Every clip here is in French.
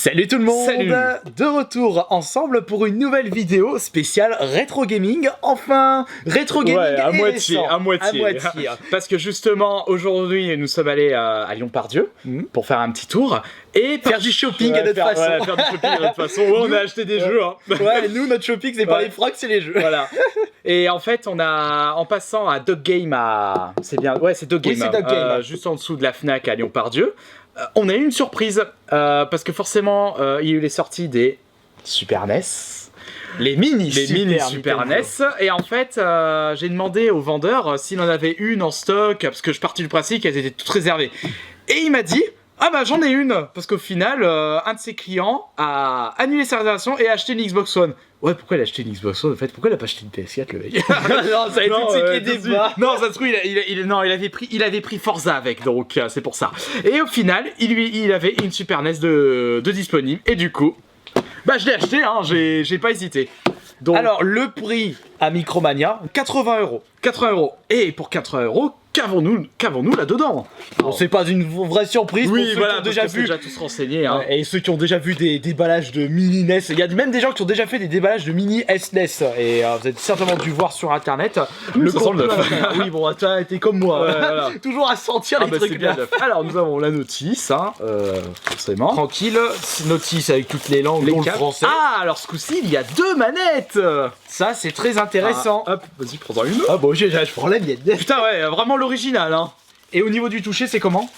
Salut tout le monde. Salut. De retour ensemble pour une nouvelle vidéo spéciale rétro gaming. Enfin, rétro gaming ouais, à et moitié, récent. à moitié. Parce que justement, aujourd'hui, nous sommes allés à Lyon-Pardieu pour faire un petit tour et Faire du shopping à notre façon. Voilà, faire du shopping à notre façon. Ouais, on a acheté des jeux. Hein. Ouais, nous, notre shopping, c'est pas Ouais. les frocs, c'est les jeux. Voilà. Et en fait, en passant à Dog Game c'est bien, ouais, c'est Dog Game, Oui, c'est Dog Game. juste en dessous de la Fnac à Lyon-Pardieu, on a eu une surprise parce que forcément, il y a eu les sorties des Super NES. Les mini Super NES. Et en fait, j'ai demandé au vendeur s'il en avait une en stock, parce que je partais du principe qu'elles étaient toutes réservées. Et il m'a dit, ah bah j'en ai une, parce qu'au final, un de ses clients a annulé sa réservation et a acheté une Xbox One. Ouais, pourquoi il a acheté une Xbox One en fait? Pourquoi il a pas acheté une PS4 le mec? Non, ça a été Non, tout de suite les tout de suite. débats. Non, ça se trouve, il avait pris Forza avec, donc c'est pour ça. Et au final, il avait une Super NES de disponible, et du coup, bah je l'ai acheté, hein, j'ai pas hésité. Donc, Alors, le prix à Micromania, 80 €. 80 €. Et pour 80 €, qu'avons-nous là-dedans? Bon, c'est pas une vraie surprise pour Oui, ceux voilà, qui ont déjà parce que c'est vu. déjà tous renseignés. Hein. Ouais, et ceux qui ont déjà vu des déballages de mini NES, il y a même des gens qui ont déjà fait des déballages de mini SNES. Et vous avez certainement dû voir sur internet. Le ça sent le neuf. Oui, bon, toi, t'es comme moi. Ouais, voilà. Toujours à sentir Ah les bah c'est trucs bien neufs. neuf. Alors nous avons la notice, hein, forcément. Tranquille, notice avec toutes les langues, dont le câbles. français. Ah, alors ce coup-ci, il y a 2 manettes. Ça, c'est très intéressant. Ah, hop, vas-y, prends-en une. Ah bon, je prends la mienne. Putain, ouais, vraiment l'original, hein. Et au niveau du toucher, c'est comment?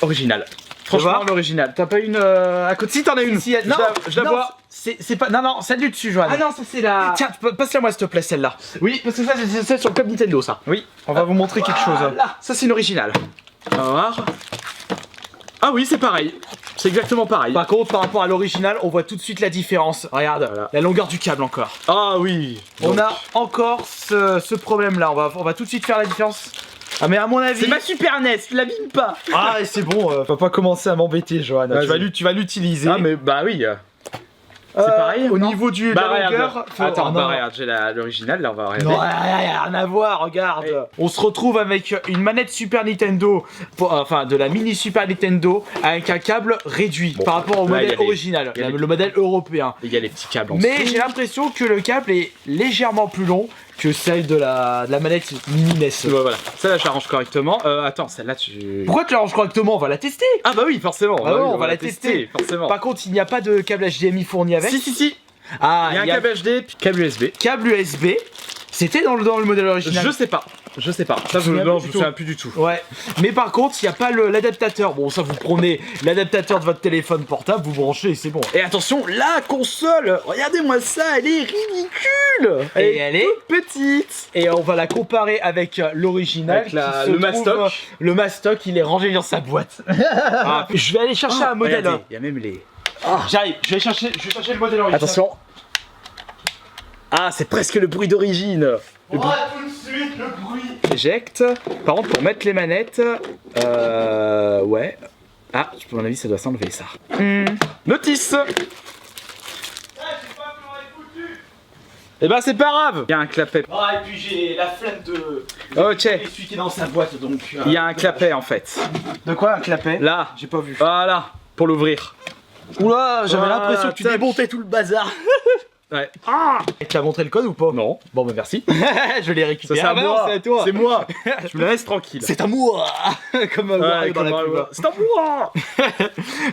Original. Franchement, voir l'original. T'as pas une à côté? Si, t'en as une. Si, non, je la non, vois. c'est pas. Non, celle du dessus, Joanne. Ah non, ça c'est la. Tiens, passe-la moi, s'il te plaît, celle-là. Oui, parce que ça, c'est celle sur le club Nintendo, ça. Oui, on va vous montrer quelque chose. Là, ça c'est une originale. On va voir. Ah oui, c'est pareil. C'est exactement pareil. Par contre, par rapport à l'original, on voit tout de suite la différence. Regarde, Voilà. la longueur du câble encore. Ah oui. On a encore ce problème-là. On va tout de suite faire la différence. Ah, mais à mon avis. C'est ma Super NES, l'abîme pas. Ah, c'est bon. Faut pas commencer à m'embêter, Johan. Vas-y. Tu vas l'utiliser. Ah mais bah oui. C'est pareil. Au non niveau de bah, la longueur. regarde. faut- Attends, oh, bah non. regarde, j'ai l'original, là on va regarder. Non, rien à voir, regarde. Et- On se retrouve avec une manette Super Nintendo, enfin de la mini Super Nintendo, avec un câble réduit Bon, par rapport au là, il y modèle a les- original, il y a les- le modèle européen. Il y a les petits câbles en Mais dessous. j'ai l'impression que le câble est légèrement plus long que celle de la manette mini NES. Ouais, voilà. Celle-là, je l'arrange correctement. Attends, celle-là, tu. Pourquoi tu l'arranges correctement? On va la tester. Ah bah oui, forcément. Ah bah ouais, oui, on va la tester. forcément. Par contre, il n'y a pas de câble HDMI fourni avec. Si. Ah, Il y a un câble HD, puis câble USB. câble USB. C'était dans le modèle original. Je sais pas. Ça, Je me souviens non, plus je du me souviens plus du tout. Ouais, mais par contre, il n'y a pas l'adaptateur. Bon, ça, vous prenez l'adaptateur de votre téléphone portable, vous branchez et c'est bon. Et attention, la console, regardez-moi ça, elle est ridicule. Et elle est toute petite. Et on va la comparer avec l'original. Avec qui la- se le trouve, mastoc. Le mastoc, il est rangé dans sa boîte. Ah, Je vais aller chercher un modèle. regardez, il y a même les. J'arrive, je vais chercher le modèle original. Attention. Ah, c'est presque le bruit d'origine. Oh, tout de suite, le bruit. Éjecte. Par contre, pour mettre les manettes, ouais. Ah, à mon avis, ça doit s'enlever ça. Notice. Eh ben, c'est pas grave. Il y a un clapet. Ah, et puis j'ai la flemme de. Ok. Celui qui est dans sa boîte, donc. Il y a un clapet en fait. De quoi un clapet? Là. J'ai pas vu. Voilà. Pour l'ouvrir. Oula, j'avais Voilà, l'impression que tu tac. démontais tout le bazar. Ouais. Ah. Et tu as montré le code ou pas? Non. Bon, bah merci. Je l'ai Ça, récupéré. c'est à Ah bah non, moi. c'est à toi. C'est moi. Je me la laisse tranquille. C'est à moi. Comme Wario dans la pub. C'est à moi.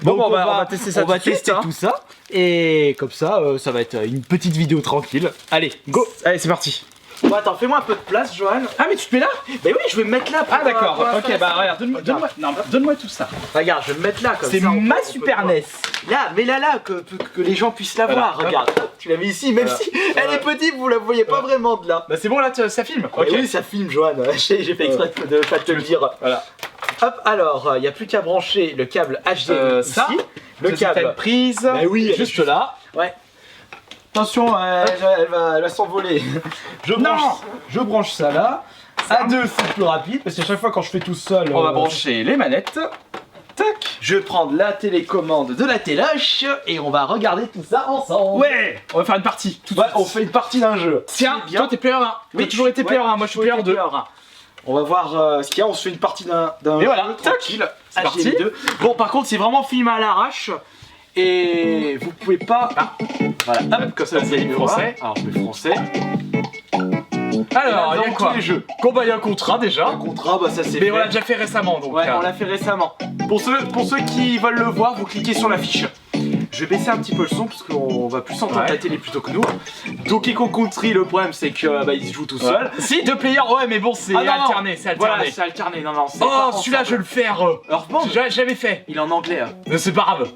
Donc Bon, on va tester ça On va tout de suite, tester hein. tout ça. Et comme ça, ça va être une petite vidéo tranquille. Allez, go. Allez, c'est parti. Bon, attends, fais-moi un peu de place, Johan. Ah, mais tu te mets là? Mais oui, je vais me mettre là. Ah, d'accord. pour la Ok, faire bah ça. regarde, donne-moi tout ça. Regarde, je vais me mettre là comme C'est ça. ma on Super peut NES. voir. Là, mais là, que les gens puissent la Voilà. voir. Regarde, tu l'as mis ici, même Voilà. si elle est petite, vous la voyez pas vraiment de là. Bah, c'est bon là, ça filme. Ok. Oui, ça filme, Johan. J'ai fait exprès de pas te le dire. Voilà. Hop, alors, il n'y a plus qu'à brancher le câble HDMI Ça, ici. Le câble. prise. Bah oui, elle est juste là. Ouais. Attention, elle va s'envoler. Je branche ça là. À deux, c'est plus rapide parce qu'à chaque fois quand je fais tout seul. On va brancher les manettes. Tac. Je vais prendre la télécommande de la téloche et on va regarder tout ça ensemble. Ouais. On va faire une partie. Ouais, on fait une partie d'un jeu. Tiens, C'est bien. toi t'es player 1. Oui, toujours été player 1. Moi je suis player 2. On va voir ce qu'il y a, on se fait une partie d'un Et voilà, jeu tac. tranquille. C'est parti. HDMI 2. Bon, par contre, c'est vraiment filmé à l'arrache. Et vous pouvez pas. Ah. Voilà, hop, comme ça vous allez français. Alors je mets français. Alors, il y a dans quoi tous les jeux. Combat, il y a un contrat déjà. Un contrat, bah ça c'est Mais fait. on l'a déjà fait récemment donc. Ouais, on l'a fait récemment. Pour ceux qui veulent le voir, vous cliquez sur l'affiche. Je vais baisser un petit peu le son parce qu'on va plus entendre la télé plutôt que nous. Donkey Kong Country, le problème c'est que bah, il se joue tout seul. Si, 2 players, ouais, mais bon, c'est alterné, c'est alterné. Voilà, c'est alterné. Non, c'est Oh, celui-là, je vais le faire. Earthbound, J'ai jamais fait. il est en anglais. Mais c'est pas grave.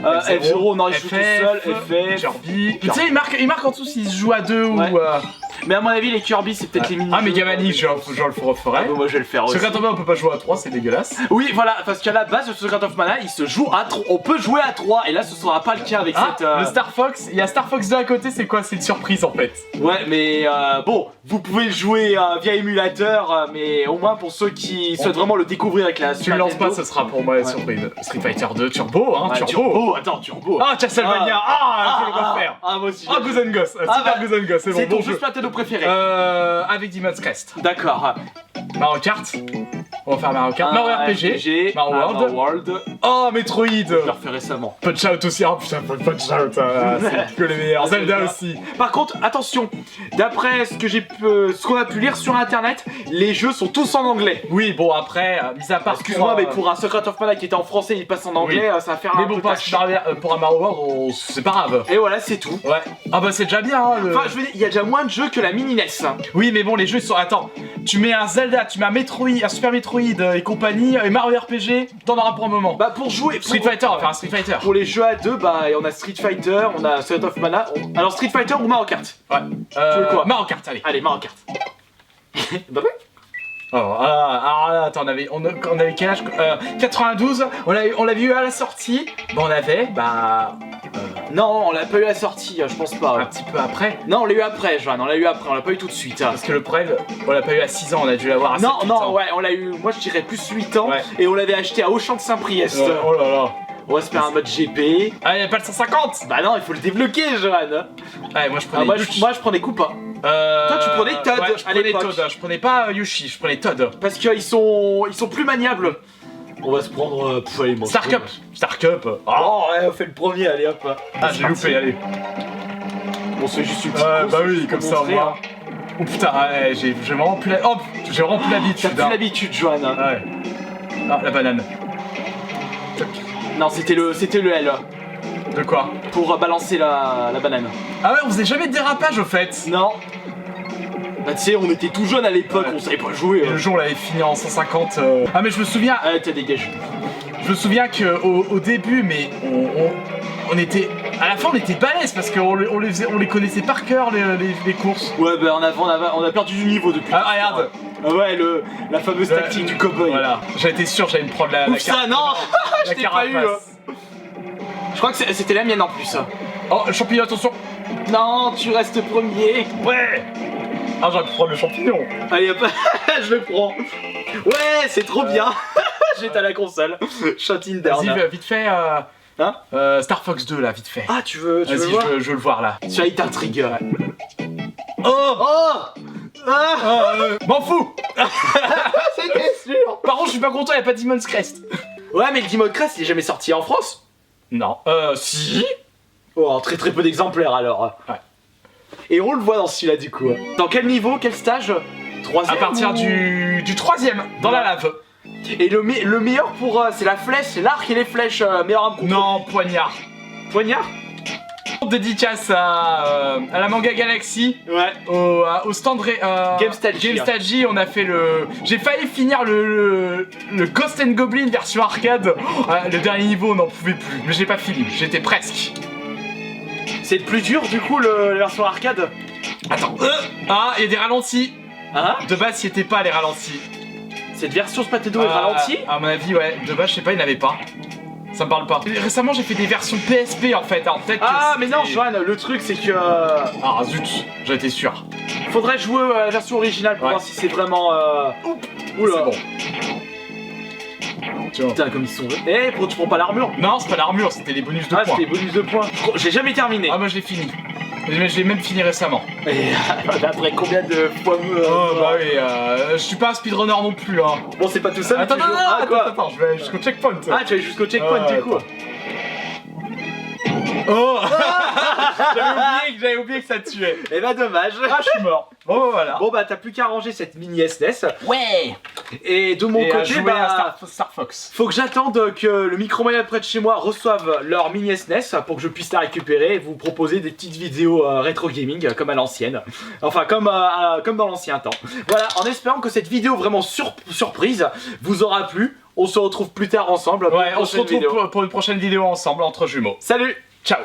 F0, non, il joue tout seul. FF, Kirby. Tu sais, il marque en dessous s'il se joue à 2 ou. Mais à mon avis, les Kirby, c'est peut-être les mini. Ah, Megamani, je le referai. Moi, je vais le faire aussi. Secret of Mana, on peut pas jouer à 3, c'est dégueulasse. Oui, voilà, parce qu'à la base, le Secret of Mana, il se joue à 3. On peut jouer à 3, et là, ce sera pas le cas avec cette. Le Star Fox, il y a Star Fox 2 à côté, c'est quoi? C'est une surprise en fait. Ouais, mais bon, vous pouvez le jouer via émulateur, mais au moins pour ceux qui souhaitent vraiment le découvrir avec la Tu Super le lances pas, Nintendo. ce sera pour moi la surprise. Street Fighter 2 Turbo, hein, Ouais, Turbo. Attends, Turbo. Ah, Castlevania, je vais le refaire. Moi aussi. Ah, Goose and Ghost, Super Goose and Ghost, c'est bon, C'est ton bon jeu jeu. Super Nintendo préféré. Avec Demon's Crest. D'accord. Mario Kart. On va faire Mario Kart. Mario RPG. Mario World. Oh, Metroid. Je l'ai refait récemment. Punch Out aussi. Oh putain, Punch Out, c'est que les meilleurs. Zelda aussi. Par contre, attention, d'après ce qu'on a pu lire sur internet, les jeux sont tous en anglais. Oui, bon après, mis à part. Excuse-moi, mais pour un Secret of Mana qui était en français, il passe en anglais, ça va faire mais un bon, peu pour un Mario World, c'est pas grave. Et voilà, c'est tout. Ouais. Ah bah c'est déjà bien. Hein, Enfin, je veux dire, il y a déjà moins de jeux que la mini NES. Oui, mais bon, les jeux ils sont. Attends, tu mets un Zelda, tu mets un Metroid, un Super Metroid et compagnie, et Mario RPG, t'en auras pour un moment. Bah pour jouer Street Fighter, on va faire un Street Fighter. Pour les jeux à deux, bah on a Street Fighter, on a Secret of Mana. Alors Street Fighter ou Mario Kart? Ouais. Tu veux quoi? Mario Kart, allez. Allez, Mario Kart. Bah ouais. Alors là, attends, on avait quel âge? 92, on l'avait eu à la sortie. Bon, on avait, Non, on l'a pas eu à la sortie, je pense pas. un petit peu après. Non, on l'a eu après, Joanne, on l'a eu après, on l'a pas eu tout de suite. Parce que le Prev, on l'a pas eu à 6 ans, on a dû l'avoir à 7 Non, ans. ouais, on l'a eu, moi je dirais plus 8 ans, Ouais. et on l'avait acheté à Auchan de Saint-Priest. Oh là là. On va se faire un mode GP. Ah, y'a pas le 150. Bah non, il faut le débloquer, Joanne. Ouais, moi je prenais Moi Yoshi. je prenais Koopa. Toi, tu prenais Todd ouais, je à prenais l'époque. Todd, je prenais pas Yoshi, je prenais Todd. Parce qu'ils sont plus maniables. On va se prendre. Allez, bon, Star Cup. Star Cup. Oh, ouais, on fait le premier, allez hop. Ah, j'ai loupé, allez. On se fait juste une petite Ouais, course, bah oui, juste comme pour ça, montrer, moi. Oh putain, ouais, j'ai vraiment plus la... Oh, j'ai vraiment plus T'as l'habitude. plus l'habitude, Joanne. Ouais. Ah, la banane. Non, c'était le L De quoi? pour balancer la banane. Ah ouais, on faisait jamais de dérapage au fait. Non. Bah tu sais, on était tout jeunes à l'époque, Ouais. on savait pas jouer. Et le jour on l'avait fini en 150. Ah mais je me souviens, T'as dégagé. je me souviens que au début, mais on était, à la fin on était balèze parce qu'on les connaissait par cœur les courses. Ouais, bah on a perdu du niveau depuis. Ah regarde. Ah ouais, la fameuse tactique du cowboy. Voilà. J'étais sûr j'allais me prendre la Ouf, ça, non. la Je t'ai pas eu. carapace. Je crois que c'était la mienne en plus. Oh le champignon, attention. Non, tu restes premier. Ouais. Ah j'aurais pu prendre le champignon. Allez hop, je le prends. Ouais, c'est trop bien. J'étais à la console. Shot-in down. Vas-y vite fait. Hein Star Fox 2 là, vite fait. Ah, tu veux Vas-y, voir je veux le voir là. Celui-là, il t'intrigue. Oh. M'en fous. C'était sûr. Par contre, je suis pas content, y a pas Demon's Crest. Ouais, mais le Demon's Crest, il est jamais sorti en France. Non. Si. Oh, très très peu d'exemplaires alors. Ouais. Et on le voit dans celui-là du coup. Dans quel niveau, quel stage? Troisième. À partir ou- du troisième, dans la lave. Et le meilleur pour c'est la flèche, c'est l'arc et les flèches. Meilleur arme contre. Non, poignard. Poignard. Dédicace à la Manga Galaxy, Ouais. au stand GameStalgie. on a fait le... J'ai failli finir le Ghost and Goblin version arcade. Le dernier niveau, on n'en pouvait plus. Mais j'ai pas fini, j'étais presque. C'est le plus dur du coup la version arcade. Attends. Ah, il y a des ralentis. Hein? De base, il n'y était pas les ralentis. Cette version Spattedo est ralentie. À mon avis, ouais. De base, je sais pas, il n'y en avait pas. Ça me parle pas. Récemment, j'ai fait des versions PSP en fait. Alors peut-être. Ah que mais non, c'était- Joanne, le truc c'est que Ah zut, j'en étais sûr. faudrait jouer à la version originale pour Ouais. voir si c'est vraiment. Oula. C'est bon. Tu vois. Putain, comme ils sont. Eh, pourquoi tu prends pas l'armure? Non, c'est pas l'armure, c'était les bonus de Ah, points. c'était bonus de points. J'ai jamais terminé. Ah, moi je l'ai fini. Je l'ai même fini récemment. Et après combien de fois Bah oui, je suis pas un speedrunner non plus, hein. Bon, c'est pas tout ça. mais Attends, toujours- non, Ah, quoi attends, je vais aller jusqu'au checkpoint. Ah, tu vas jusqu'au checkpoint du coup. J'avais oublié que ça te tuait. Et bah dommage. Ah, je suis mort. Bon, bah, voilà. Bon bah t'as plus qu'à ranger cette mini SNES. Ouais. Et de mon Et à côté, jouer bah, à Star Fox. faut que j'attende que le Micromania près de chez moi reçoive leur mini SNES pour que je puisse la récupérer et vous proposer des petites vidéos rétro gaming comme à l'ancienne. Enfin comme dans l'ancien temps. Voilà, en espérant que cette vidéo vraiment surprise vous aura plu. On se retrouve plus tard ensemble pour Ouais, une on se prochaine retrouve vidéo. pour une prochaine vidéo ensemble entre jumeaux. Salut. Ciao.